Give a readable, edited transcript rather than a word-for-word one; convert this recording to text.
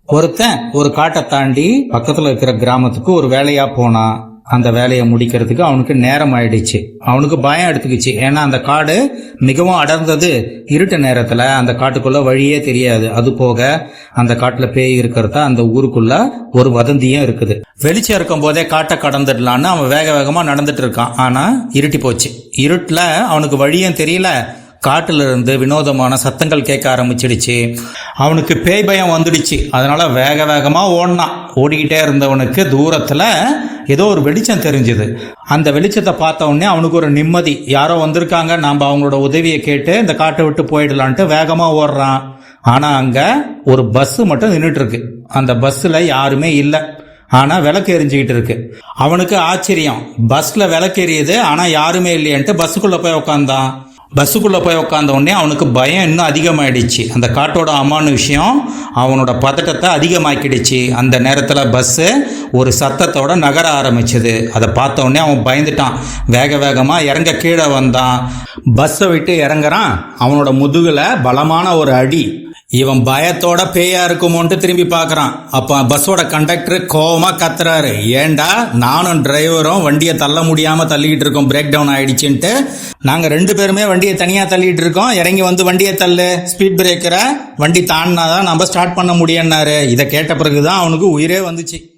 ஒருத்தன் ஒரு காட்டை தாண்டி பக்கத்துல இருக்கிற கிராமத்துக்கு ஒரு வேலையா போனான். அந்த வேலையை முடிக்கிறதுக்கு அவனுக்கு நேரம் ஆயிடுச்சு. அவனுக்கு பயம் எடுத்துக்கிச்சு. ஏன்னா அந்த காடு மிகவும் அடர்ந்தது. இருட்டு நேரத்துல அந்த காட்டுக்குள்ள வழியே தெரியாது. அது போக அந்த காட்டுல பேய் இருக்கிறதா அந்த ஊருக்குள்ள ஒரு வதந்தியும் இருக்குது. வெளிச்சம் இருக்கும் போதே காட்டை கடந்துடலான்னு அவன் வேக வேகமா நடந்துட்டு இருக்கான். ஆனா இருட்டி போச்சு. இருட்டுல அவனுக்கு வழியும் தெரியல. காட்டுல இருந்து வினோதமான சத்தங்கள் கேட்க ஆரம்பிச்சிடுச்சு. அவனுக்கு பேய் பயம் வந்துடுச்சு. அதனால வேக வேகமா ஓடினான். ஓடிக்கிட்டே இருந்தவனுக்கு தூரத்துல ஏதோ ஒரு வெளிச்சம் தெரிஞ்சுது. அந்த வெளிச்சத்தை பார்த்த உடனே அவனுக்கு ஒரு நிம்மதி. யாரோ வந்திருக்காங்க, நாம அவங்களோட உதவியை கேட்டு இந்த காட்டை விட்டு போயிடலான்ட்டு வேகமா ஓடுறான். ஆனா அங்க ஒரு பஸ் மட்டும் நின்றுட்டு இருக்கு. அந்த பஸ்ல யாருமே இல்லை. ஆனா விளக்கு எரிஞ்சுக்கிட்டு இருக்கு. அவனுக்கு ஆச்சரியம். பஸ்ல விளக்கு எரியுது, ஆனா யாருமே இல்லையன்ட்டு பஸ்ஸுக்குள்ள போய் உட்காந்தான். பஸ்ஸுக்குள்ள போய் உட்காந்த உடனே அவனுக்கு பயம் இன்னும் அதிகமாயிடுச்சு. அந்த காட்டோட விஷயம் அவனோட பதட்டத்தை அதிகமாக்கிடுச்சு. அந்த நேரத்துல பஸ் ஒரு சத்தத்தோட நகர ஆரம்பிச்சது. அதை பார்த்த உடனே அவன் பயந்துட்டான். வேக வேகமா இறங்க கீழே வந்தான். பஸ்ஸை விட்டு இறங்குறான். அவனோட முதுகுல பலமான ஒரு அடி. இவன் பயத்தோட பேயா இருக்குமோன்ட்டு திரும்பி பார்க்கறான். அப்ப பஸ்ஸோட கண்டக்டர் கோவமா கத்துறாரு, ஏண்டா நானும் டிரைவரும் வண்டியை தள்ள முடியாம தள்ளிக்கிட்டு இருக்கோம், பிரேக் டவுன் ஆயிடுச்சுன்ட்டு. நாங்க 2 பேருமே வண்டியை தனியா தள்ளிட்டு இருக்கோம், இறங்கி வந்து வண்டியை தள்ளு, ஸ்பீட் பிரேக்கரை வண்டி தாண்டினாதான் நம்ம ஸ்டார்ட் பண்ண முடியும்னாரு. இதை கேட்ட பிறகுதான் அவனுக்கு உயிரே வந்துச்சு.